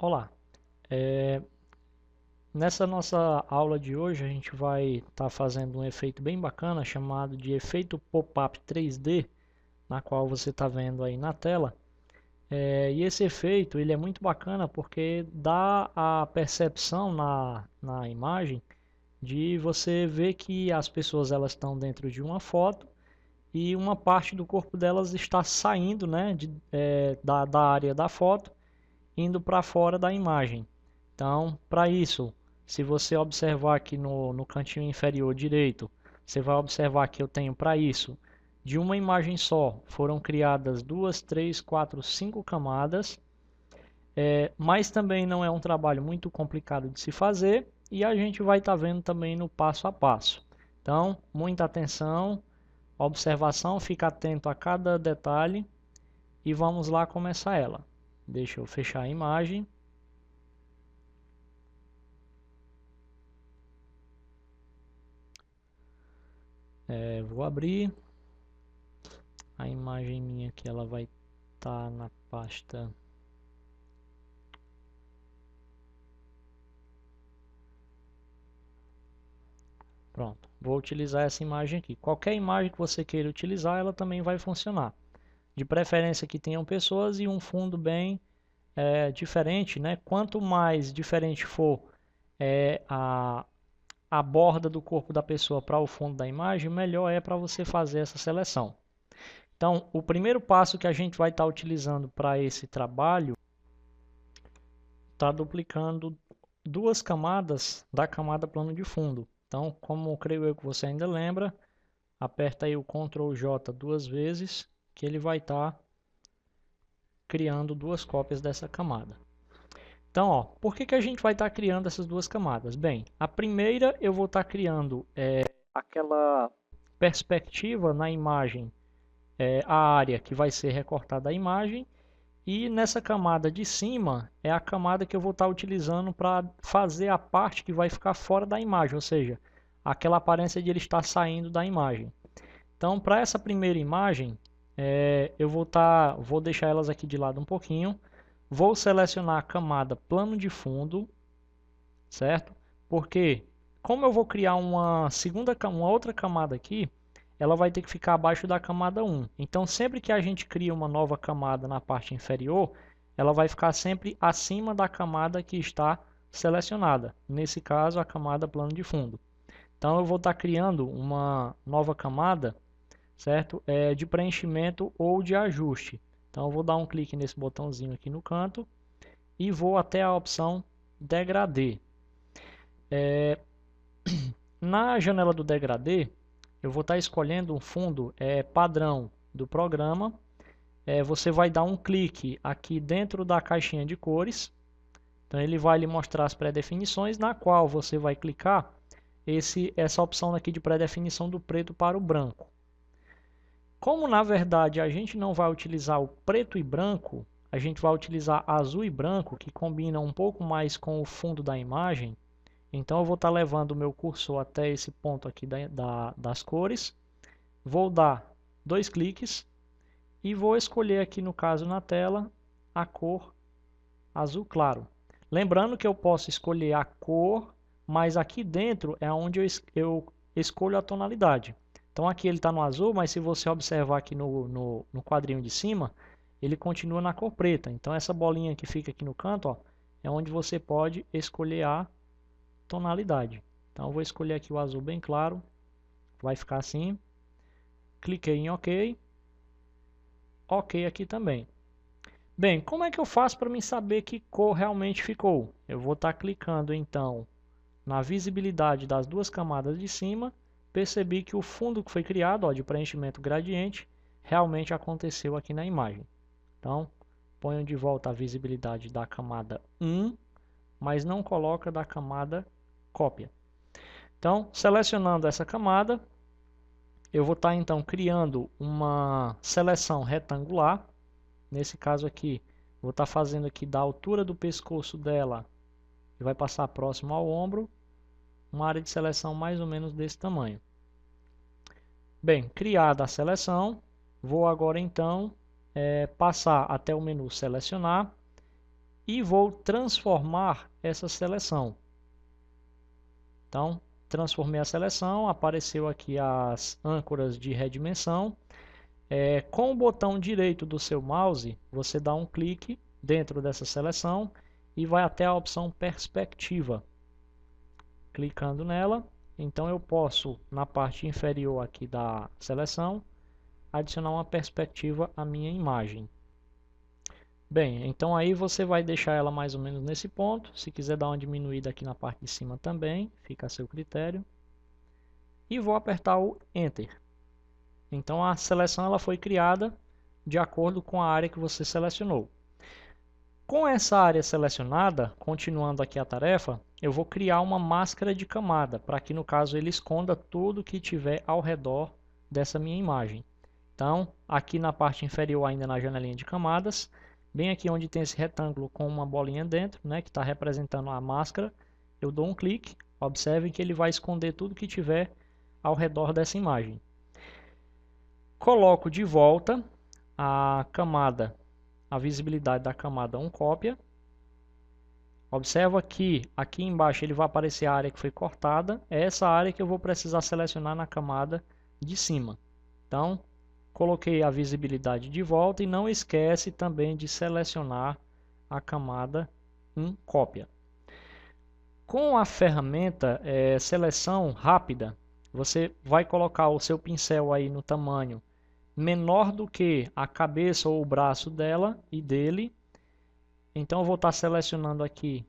Olá, é, nessa nossa aula de hoje a gente vai estar fazendo um efeito bem bacana chamado de efeito pop-up 3D, na qual você está vendo aí na tela. E esse efeito ele é muito bacana porque dá a percepção na imagem de você ver que as pessoas elas estão dentro de uma foto e uma parte do corpo delas está saindo, né, da área da foto, indo para fora da imagem. Então, para isso, se você observar aqui no cantinho inferior direito, você vai observar que eu tenho para isso, de uma imagem só, foram criadas 2, 3, 4, 5 camadas, mas também não é um trabalho muito complicado de se fazer e a gente vai estar vendo também no passo a passo. Então, muita atenção, observação, fica atento a cada detalhe e vamos lá começar ela. Deixa eu fechar a imagem. Vou abrir a imagem minha que ela vai estar na pasta. Pronto, vou utilizar essa imagem aqui. Qualquer imagem que você queira utilizar, ela também vai funcionar. De preferência que tenham pessoas e um fundo bem diferente, né? Quanto mais diferente for é, a, a borda do corpo da pessoa para o fundo da imagem, melhor é para você fazer essa seleção. Então, o primeiro passo que a gente vai estar utilizando para esse trabalho está duplicando duas camadas da camada plano de fundo. Então, como creio eu que você ainda lembra, aperta aí o Ctrl J duas vezes, que ele vai estar criando duas cópias dessa camada. Então, ó, por que a gente vai estar criando essas duas camadas? Bem, a primeira eu vou estar criando aquela perspectiva na imagem, a área que vai ser recortada a imagem, e nessa camada de cima é a camada que eu vou estar utilizando para fazer a parte que vai ficar fora da imagem, ou seja, aquela aparência de ele estar saindo da imagem. Então, para essa primeira imagem, eu vou deixar elas aqui de lado um pouquinho. Vou selecionar a camada plano de fundo, certo? Porque como eu vou criar uma outra camada aqui, ela vai ter que ficar abaixo da camada 1. Então, sempre que a gente cria uma nova camada na parte inferior, ela vai ficar sempre acima da camada que está selecionada. Nesse caso, a camada plano de fundo. Então, eu vou estar criando uma nova camada, certo? De preenchimento ou de ajuste. Então, eu vou dar um clique nesse botãozinho aqui no canto e vou até a opção Degradê. Na janela do Degradê, eu vou estar escolhendo um fundo padrão do programa. Você vai dar um clique aqui dentro da caixinha de cores. Então ele vai lhe mostrar as pré-definições, na qual você vai clicar essa opção aqui de pré-definição do preto para o branco. Como na verdade a gente não vai utilizar o preto e branco, a gente vai utilizar azul e branco, que combinam um pouco mais com o fundo da imagem. Então eu vou estar levando o meu cursor até esse ponto aqui das cores. Vou dar dois cliques e vou escolher aqui no caso na tela a cor azul claro. Lembrando que eu posso escolher a cor, mas aqui dentro é onde eu escolho a tonalidade. Então aqui ele está no azul, mas se você observar aqui no quadrinho de cima, ele continua na cor preta. Então essa bolinha que fica aqui no canto, ó, é onde você pode escolher a tonalidade. Então eu vou escolher aqui o azul bem claro, vai ficar assim. Cliquei em OK. OK aqui também. Bem, como é que eu faço para mim saber que cor realmente ficou? Eu vou estar clicando então na visibilidade das duas camadas de cima. Percebi que o fundo que foi criado, ó, de preenchimento gradiente, realmente aconteceu aqui na imagem. Então, ponho de volta a visibilidade da camada 1, mas não coloca da camada cópia. Então, selecionando essa camada, eu vou estar então criando uma seleção retangular. Nesse caso aqui, vou estar fazendo aqui da altura do pescoço dela, que vai passar próximo ao ombro, uma área de seleção mais ou menos desse tamanho. Bem, criada a seleção, vou agora então passar até o menu selecionar e vou transformar essa seleção. Então, transformei a seleção, apareceu aqui as âncoras de redimensão. Com o botão direito do seu mouse, você dá um clique dentro dessa seleção e vai até a opção perspectiva. Clicando nela, então eu posso, na parte inferior aqui da seleção, adicionar uma perspectiva à minha imagem. Bem, então aí você vai deixar ela mais ou menos nesse ponto. Se quiser dar uma diminuída aqui na parte de cima também, fica a seu critério. E vou apertar o Enter. Então a seleção ela foi criada de acordo com a área que você selecionou. Com essa área selecionada, continuando aqui a tarefa, eu vou criar uma máscara de camada, para que no caso ele esconda tudo que tiver ao redor dessa minha imagem. Então, aqui na parte inferior, ainda na janelinha de camadas, bem aqui onde tem esse retângulo com uma bolinha dentro, né, que está representando a máscara, eu dou um clique, observe que ele vai esconder tudo que tiver ao redor dessa imagem. Coloco de volta a camada, a visibilidade da camada 1 cópia. Observa que aqui embaixo ele vai aparecer a área que foi cortada. É essa área que eu vou precisar selecionar na camada de cima. Então, coloquei a visibilidade de volta e não esquece também de selecionar a camada 1 cópia. Com a ferramenta seleção rápida, você vai colocar o seu pincel aí no tamanho menor do que a cabeça ou o braço dela e dele. Então eu vou estar selecionando aqui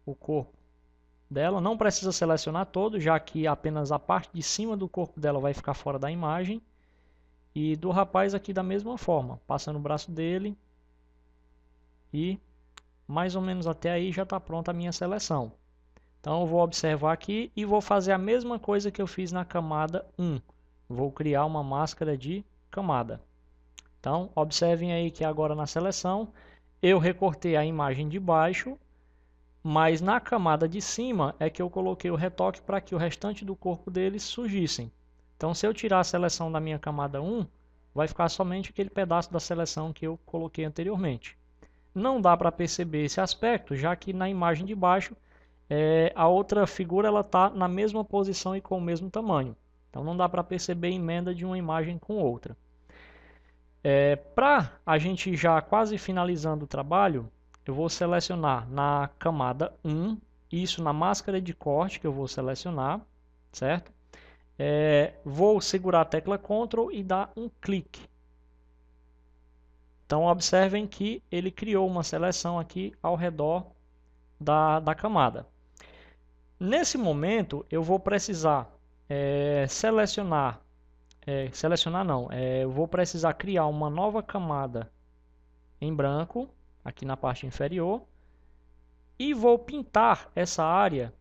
o corpo dela. Não precisa selecionar todo, já que apenas a parte de cima do corpo dela vai ficar fora da imagem. E do rapaz aqui da mesma forma, passando o braço dele. E mais ou menos até aí já está pronta a minha seleção. Então eu vou observar aqui e vou fazer a mesma coisa que eu fiz na camada 1. Vou criar uma máscara de camada. Então, observem aí que agora na seleção, eu recortei a imagem de baixo, mas na camada de cima é que eu coloquei o retoque para que o restante do corpo deles surgissem. Então, se eu tirar a seleção da minha camada 1, vai ficar somente aquele pedaço da seleção que eu coloquei anteriormente. Não dá para perceber esse aspecto, já que na imagem de baixo, a outra figura está na mesma posição e com o mesmo tamanho. Então não dá para perceber a emenda de uma imagem com outra. Para a gente já quase finalizando o trabalho, eu vou selecionar na camada 1, isso na máscara de corte que eu vou selecionar, certo? Vou segurar a tecla Ctrl e dar um clique. Então observem que ele criou uma seleção aqui ao redor da camada. Nesse momento eu vou precisar eu vou precisar criar uma nova camada em branco, aqui na parte inferior, e vou pintar essa área,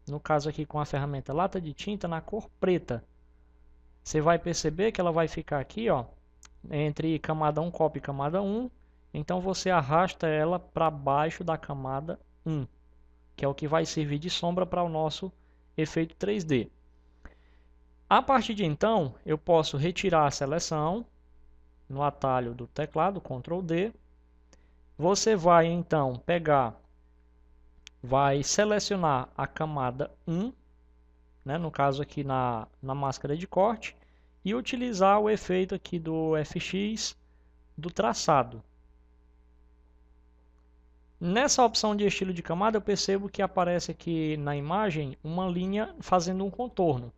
no caso aqui com a ferramenta lata de tinta, na cor preta. Você vai perceber que ela vai ficar aqui, ó, entre camada 1 cópia e camada 1, então você arrasta ela para baixo da camada 1, que é o que vai servir de sombra para o nosso efeito 3D. A partir de então, eu posso retirar a seleção no atalho do teclado, Ctrl D. Você vai então vai selecionar a camada 1, né, no caso aqui na máscara de corte, e utilizar o efeito aqui do FX do traçado. Nessa opção de estilo de camada, eu percebo que aparece aqui na imagem uma linha fazendo um contorno.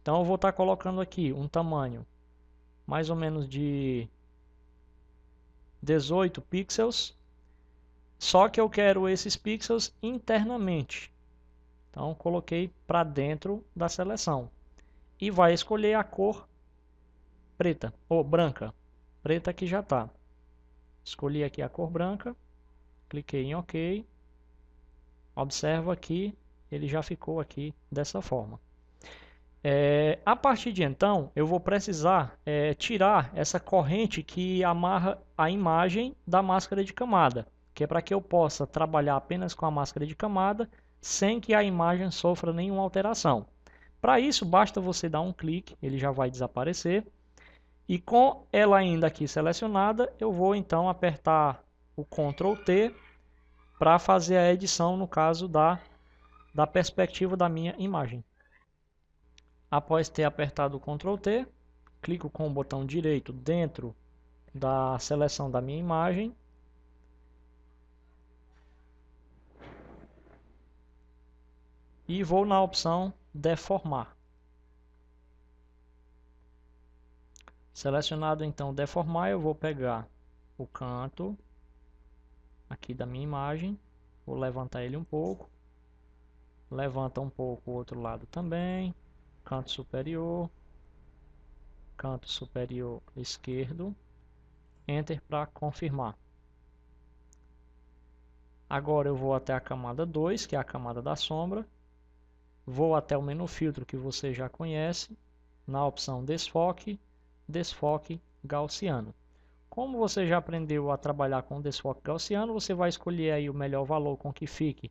Então eu vou estar colocando aqui um tamanho mais ou menos de 18 pixels, só que eu quero esses pixels internamente. Então coloquei para dentro da seleção e vai escolher a cor preta ou branca. Preta que já está. Escolhi aqui a cor branca, cliquei em OK. Observa que ele já ficou aqui dessa forma. A partir de então, eu vou precisar tirar essa corrente que amarra a imagem da máscara de camada, que é para que eu possa trabalhar apenas com a máscara de camada, sem que a imagem sofra nenhuma alteração. Para isso, basta você dar um clique, ele já vai desaparecer. E com ela ainda aqui selecionada, eu vou então apertar o Ctrl T para fazer a edição, no caso da perspectiva da minha imagem. Após ter apertado o Ctrl T, clico com o botão direito dentro da seleção da minha imagem e vou na opção deformar. Selecionado então deformar, eu vou pegar o canto aqui da minha imagem, vou levantar ele um pouco, levanta um pouco o outro lado também, canto superior esquerdo, Enter para confirmar. Agora eu vou até a camada 2, que é a camada da sombra, vou até o menu filtro que você já conhece, na opção desfoque gaussiano. Como você já aprendeu a trabalhar com desfoque gaussiano, você vai escolher aí o melhor valor com que fique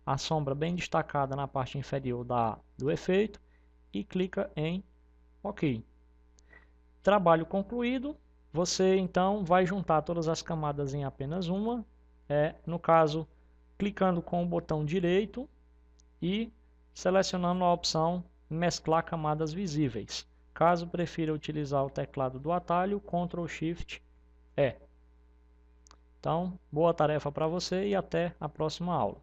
a sombra bem destacada na parte inferior do efeito e clica em OK. Trabalho concluído. Você então vai juntar todas as camadas em apenas uma, no caso, clicando com o botão direito e selecionando a opção mesclar camadas visíveis. Caso prefira utilizar o teclado do atalho, Ctrl Shift E. Então, boa tarefa para você e até a próxima aula.